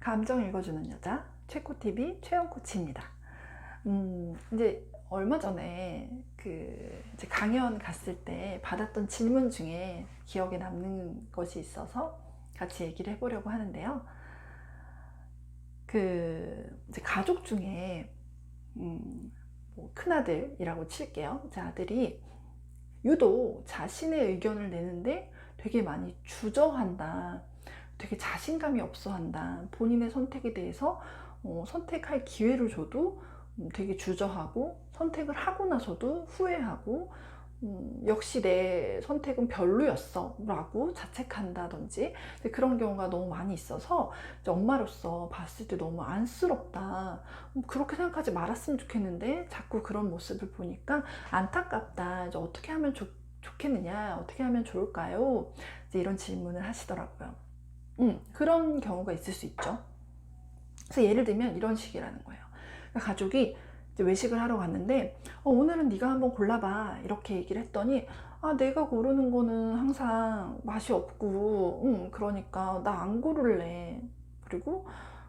감정 읽어주는 여자 최코TV 최영코치입니다. 이제 얼마 전에 이제 강연 갔을 때 받았던 질문 중에 기억에 남는 것이 있어서 같이 얘기를 해보려고 하는데요. 이제 가족 중에 뭐 큰아들이라고 칠게요. 제 아들이 유독 자신의 의견을 내는데 되게 많이 주저한다. 되게 자신감이 없어 한다. 본인의 선택에 대해서 선택할 기회를 줘도 되게 주저하고, 선택을 하고 나서도 후회하고, 역시 내 선택은 별로였어 라고 자책한다든지 그런 경우가 너무 많이 있어서 이제 엄마로서 봤을 때 너무 안쓰럽다. 그렇게 생각하지 말았으면 좋겠는데 자꾸 그런 모습을 보니까 안타깝다. 이제 어떻게 하면 좋겠느냐, 어떻게 하면 좋을까요? 이제 이런 질문을 하시더라고요. 그런 경우가 있을 수 있죠. 그래서 예를 들면 이런 식이라는 거예요. 그러니까 가족이 이제 외식을 하러 갔는데 오늘은 네가 한번 골라봐 이렇게 얘기를 했더니 내가 고르는 거는 항상 맛이 없고 그러니까 나 안 고를래. 그리고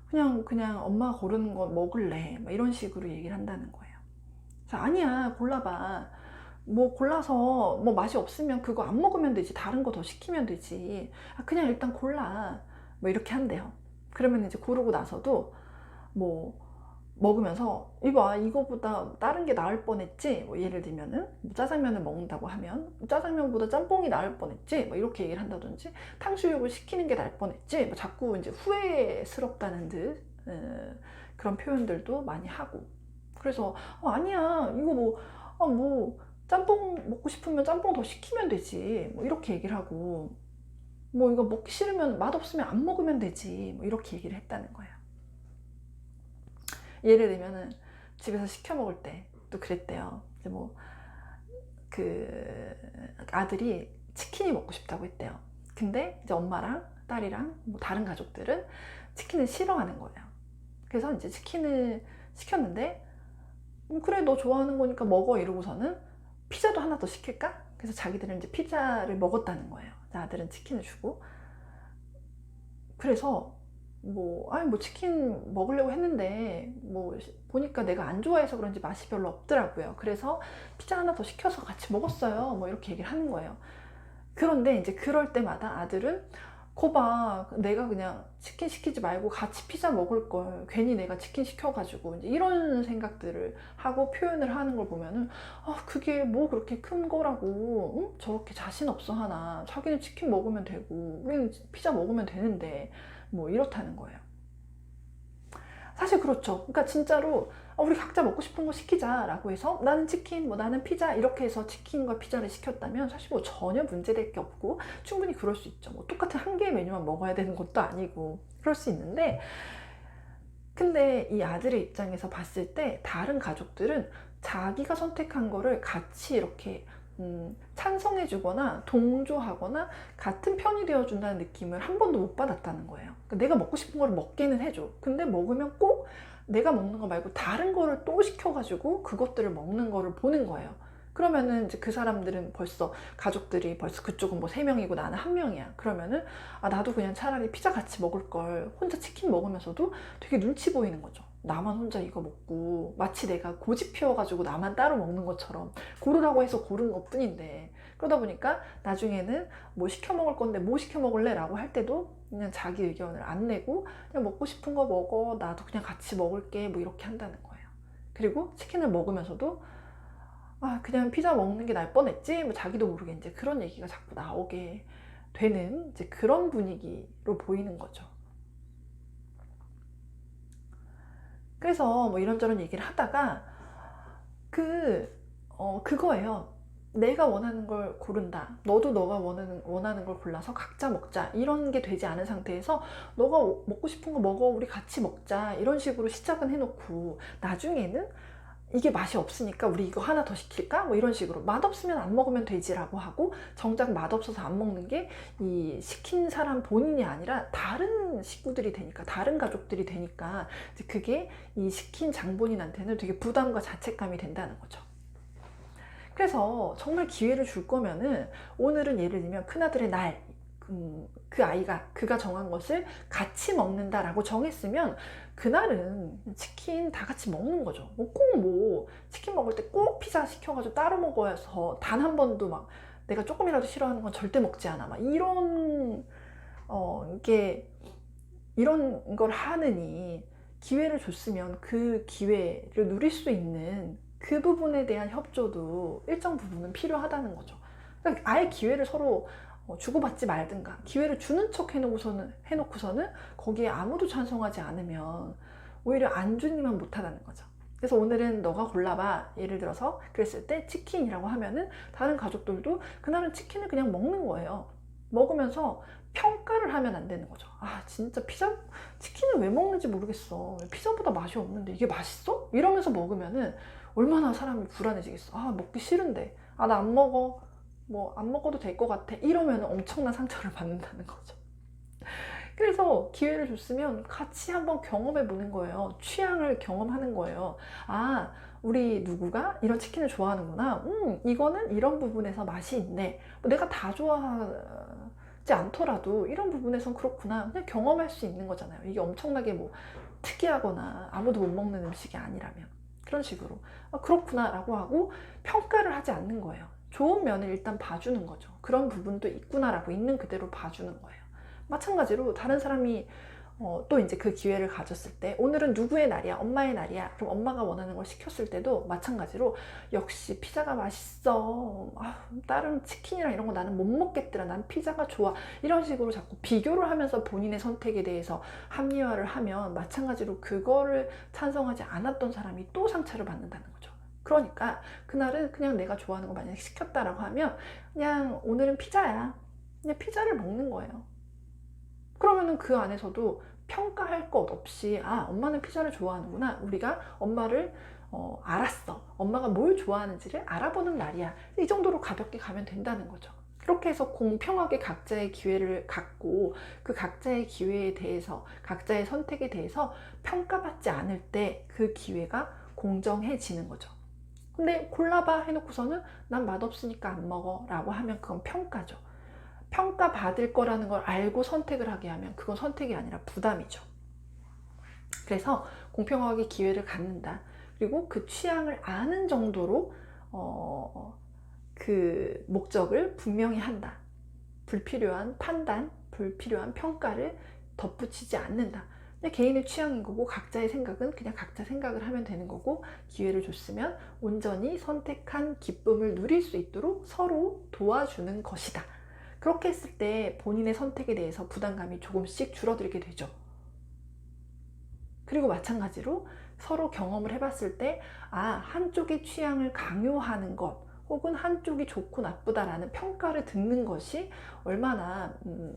그냥 엄마가 고르는 거 먹을래. 막 이런 식으로 얘기를 한다는 거예요. 그래서 아니야, 골라봐. 뭐 골라서 뭐 맛이 없으면 그거 안 먹으면 되지. 다른 거 더 시키면 되지. 그냥 일단 골라. 뭐 이렇게 한대요. 그러면 이제 고르고 나서도 뭐 먹으면서 이봐, 이거보다 다른 게 나을 뻔했지. 뭐 예를 들면은 뭐 짜장면을 먹는다고 하면 짜장면보다 짬뽕이 나을 뻔했지. 뭐 이렇게 얘기를 한다든지 탕수육을 시키는 게 나을 뻔했지. 뭐 자꾸 이제 후회스럽다는 듯 그런 표현들도 많이 하고. 그래서 아니야, 이거 뭐 짬뽕 먹고 싶으면 짬뽕 더 시키면 되지. 뭐 이렇게 얘기를 하고, 뭐 이거 먹기 싫으면 맛없으면 안 먹으면 되지. 뭐 이렇게 얘기를 했다는 거예요. 예를 들면은 집에서 시켜 먹을 때 또 그랬대요. 이제 아들이 치킨이 먹고 싶다고 했대요. 근데 이제 엄마랑 딸이랑 뭐 다른 가족들은 치킨을 싫어하는 거예요. 그래서 이제 치킨을 시켰는데 그래, 너 좋아하는 거니까 먹어 이러고서는 피자도 하나 더 시킬까? 그래서 자기들은 이제 피자를 먹었다는 거예요. 아들은 치킨을 주고. 그래서 뭐 치킨 먹으려고 했는데 뭐 보니까 내가 안 좋아해서 그런지 맛이 별로 없더라고요. 그래서 피자 하나 더 시켜서 같이 먹었어요. 뭐 이렇게 얘기를 하는 거예요. 그런데 이제 그럴 때마다 아들은 거봐, 내가 그냥 치킨 시키지 말고 같이 피자 먹을 걸 괜히 내가 치킨 시켜가지고 이제 이런 생각들을 하고 표현을 하는 걸 보면은 그게 뭐 그렇게 큰 거라고 저렇게 자신 없어 하나. 자기는 치킨 먹으면 되고 우리는 피자 먹으면 되는데 뭐 이렇다는 거예요. 사실 그렇죠. 그러니까 진짜로 우리 각자 먹고 싶은 거 시키자라고 해서 나는 치킨, 뭐 나는 피자 이렇게 해서 치킨과 피자를 시켰다면 사실 뭐 전혀 문제될 게 없고 충분히 그럴 수 있죠. 뭐 똑같은 한 개의 메뉴만 먹어야 되는 것도 아니고 그럴 수 있는데, 근데 이 아들의 입장에서 봤을 때 다른 가족들은 자기가 선택한 거를 같이 이렇게 찬성해 주거나 동조하거나 같은 편이 되어 준다는 느낌을 한 번도 못 받았다는 거예요. 그러니까 내가 먹고 싶은 거를 먹기는 해줘. 근데 먹으면 꼭 내가 먹는 거 말고 다른 거를 또 시켜가지고 그것들을 먹는 거를 보는 거예요. 그러면은 이제 그 사람들은 벌써 가족들이 벌써 그쪽은 뭐 3명이고 나는 1명이야. 그러면은 나도 그냥 차라리 피자 같이 먹을 걸 혼자 치킨 먹으면서도 되게 눈치 보이는 거죠. 나만 혼자 이거 먹고 마치 내가 고집 피워가지고 나만 따로 먹는 것처럼 고르라고 해서 고른 것 뿐인데, 그러다 보니까 나중에는 뭐 시켜 먹을 건데 뭐 시켜 먹을래? 라고 할 때도 그냥 자기 의견을 안 내고 그냥 먹고 싶은 거 먹어, 나도 그냥 같이 먹을게, 뭐 이렇게 한다는 거예요. 그리고 치킨을 먹으면서도 그냥 피자 먹는 게 날 뻔했지? 뭐 자기도 모르게 이제 그런 얘기가 자꾸 나오게 되는 이제 그런 분위기로 보이는 거죠. 그래서 뭐 이런저런 얘기를 하다가 그거예요. 내가 원하는 걸 고른다. 너도 너가 원하는 걸 골라서 각자 먹자. 이런 게 되지 않은 상태에서 너가 먹고 싶은 거 먹어. 우리 같이 먹자. 이런 식으로 시작은 해놓고 나중에는 이게 맛이 없으니까 우리 이거 하나 더 시킬까? 뭐 이런 식으로 맛없으면 안 먹으면 되지라고 하고 정작 맛없어서 안 먹는 게 이 시킨 사람 본인이 아니라 다른 식구들이 되니까, 다른 가족들이 되니까 이제 그게 이 시킨 장본인한테는 되게 부담과 자책감이 된다는 거죠. 그래서 정말 기회를 줄 거면은 오늘은 예를 들면 큰아들의 날, 그 아이가 그가 정한 것을 같이 먹는다라고 정했으면 그날은 치킨 다 같이 먹는 거죠. 꼭 치킨 먹을 때 꼭 피자 시켜가지고 따로 먹어서 단 한 번도 막 내가 조금이라도 싫어하는 건 절대 먹지 않아. 막 이런 이게 이런 걸 하느니 기회를 줬으면 그 기회를 누릴 수 있는 그 부분에 대한 협조도 일정 부분은 필요하다는 거죠. 그러니까 아예 기회를 서로 주고받지 말든가 기회를 주는 척 해놓고서는 거기에 아무도 찬성하지 않으면 오히려 안주니만 못하다는 거죠. 그래서 오늘은 너가 골라봐. 예를 들어서 그랬을 때 치킨이라고 하면은 다른 가족들도 그날은 치킨을 그냥 먹는 거예요. 먹으면서 평가를 하면 안 되는 거죠. 아 진짜 치킨을 왜 먹는지 모르겠어. 피자보다 맛이 없는데 이게 맛있어? 이러면서 먹으면은 얼마나 사람이 불안해지겠어. 아 먹기 싫은데 아 나 안 먹어. 뭐 안 먹어도 될 것 같아. 이러면 엄청난 상처를 받는다는 거죠. 그래서 기회를 줬으면 같이 한번 경험해 보는 거예요. 취향을 경험하는 거예요. 아 우리 누구가 이런 치킨을 좋아하는구나. 이거는 이런 부분에서 맛이 있네. 내가 다 좋아하지 않더라도 이런 부분에선 그렇구나. 그냥 경험할 수 있는 거잖아요. 이게 엄청나게 뭐 특이하거나 아무도 못 먹는 음식이 아니라면. 그런 식으로 아, 그렇구나 라고 하고 평가를 하지 않는 거예요. 좋은 면을 일단 봐주는 거죠. 그런 부분도 있구나 라고 있는 그대로 봐주는 거예요. 마찬가지로 다른 사람이 또 이제 그 기회를 가졌을 때 오늘은 누구의 날이야? 엄마의 날이야. 그럼 엄마가 원하는 걸 시켰을 때도 마찬가지로 역시 피자가 맛있어. 아, 다른 치킨이랑 이런 거 나는 못 먹겠더라. 난 피자가 좋아. 이런 식으로 자꾸 비교를 하면서 본인의 선택에 대해서 합리화를 하면 마찬가지로 그거를 찬성하지 않았던 사람이 또 상처를 받는다는 거죠. 그러니까 그날은 그냥 내가 좋아하는 거 만약에 시켰다라고 하면 그냥 오늘은 피자야. 그냥 피자를 먹는 거예요. 그러면은 그 안에서도 평가할 것 없이 아 엄마는 피자를 좋아하는구나. 우리가 엄마를 알았어. 엄마가 뭘 좋아하는지를 알아보는 날이야. 이 정도로 가볍게 가면 된다는 거죠. 그렇게 해서 공평하게 각자의 기회를 갖고 그 각자의 기회에 대해서 각자의 선택에 대해서 평가받지 않을 때 그 기회가 공정해지는 거죠. 근데 골라봐 해놓고서는 난 맛없으니까 안 먹어 라고 하면 그건 평가죠. 평가받을 거라는 걸 알고 선택을 하게 하면 그건 선택이 아니라 부담이죠. 그래서 공평하게 기회를 갖는다. 그리고 그 취향을 아는 정도로 그 목적을 분명히 한다. 불필요한 판단, 불필요한 평가를 덧붙이지 않는다. 그냥 개인의 취향인 거고 각자의 생각은 그냥 각자 생각을 하면 되는 거고 기회를 줬으면 온전히 선택한 기쁨을 누릴 수 있도록 서로 도와주는 것이다. 그렇게 했을 때 본인의 선택에 대해서 부담감이 조금씩 줄어들게 되죠. 그리고 마찬가지로 서로 경험을 해봤을 때 아, 한쪽의 취향을 강요하는 것 혹은 한쪽이 좋고 나쁘다라는 평가를 듣는 것이 얼마나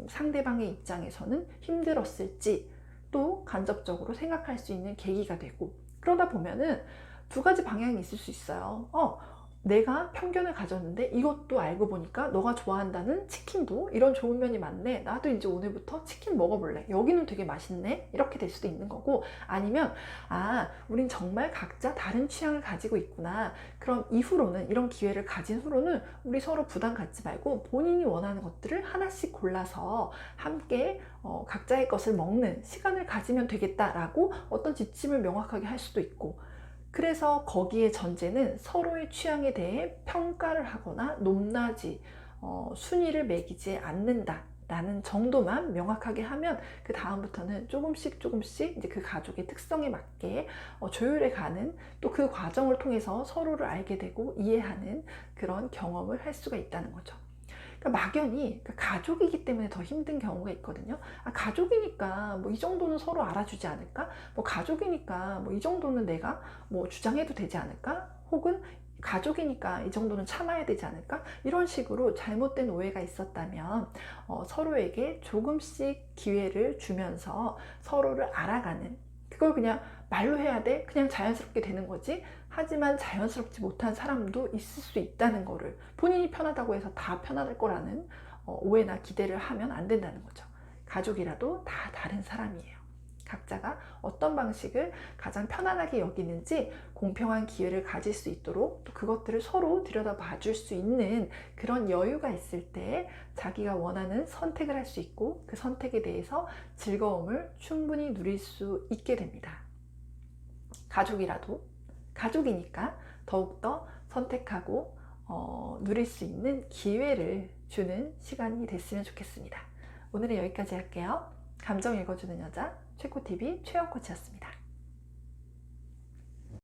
상대방의 입장에서는 힘들었을지 또 간접적으로 생각할 수 있는 계기가 되고 그러다 보면은 두 가지 방향이 있을 수 있어요. 내가 편견을 가졌는데 이것도 알고 보니까 너가 좋아한다는 치킨도 이런 좋은 면이 많네. 나도 이제 오늘부터 치킨 먹어볼래. 여기는 되게 맛있네. 이렇게 될 수도 있는 거고 아니면 아 우린 정말 각자 다른 취향을 가지고 있구나. 그럼 이후로는 이런 기회를 가진 후로는 우리 서로 부담 갖지 말고 본인이 원하는 것들을 하나씩 골라서 함께 각자의 것을 먹는 시간을 가지면 되겠다라고 어떤 지침을 명확하게 할 수도 있고 그래서 거기에 전제는 서로의 취향에 대해 평가를 하거나 높낮이, 순위를 매기지 않는다 라는 정도만 명확하게 하면 그 다음부터는 조금씩 이제 그 가족의 특성에 맞게 조율해 가는 또 그 과정을 통해서 서로를 알게 되고 이해하는 그런 경험을 할 수가 있다는 거죠. 그러니까 막연히 가족이기 때문에 더 힘든 경우가 있거든요. 아, 가족이니까 뭐 이 정도는 서로 알아주지 않을까? 뭐 가족이니까 뭐 이 정도는 내가 뭐 주장해도 되지 않을까? 혹은 가족이니까 이 정도는 참아야 되지 않을까? 이런 식으로 잘못된 오해가 있었다면 서로에게 조금씩 기회를 주면서 서로를 알아가는 그걸 그냥 말로 해야 돼? 그냥 자연스럽게 되는 거지? 하지만 자연스럽지 못한 사람도 있을 수 있다는 거를 본인이 편하다고 해서 다 편할 거라는 오해나 기대를 하면 안 된다는 거죠. 가족이라도 다 다른 사람이에요. 각자가 어떤 방식을 가장 편안하게 여기는지 공평한 기회를 가질 수 있도록 또 그것들을 서로 들여다봐 줄 수 있는 그런 여유가 있을 때 자기가 원하는 선택을 할 수 있고 그 선택에 대해서 즐거움을 충분히 누릴 수 있게 됩니다. 가족이라도 가족이니까 더욱더 선택하고 누릴 수 있는 기회를 주는 시간이 됐으면 좋겠습니다. 오늘은 여기까지 할게요. 감정 읽어주는 여자 최코TV 최영코치였습니다.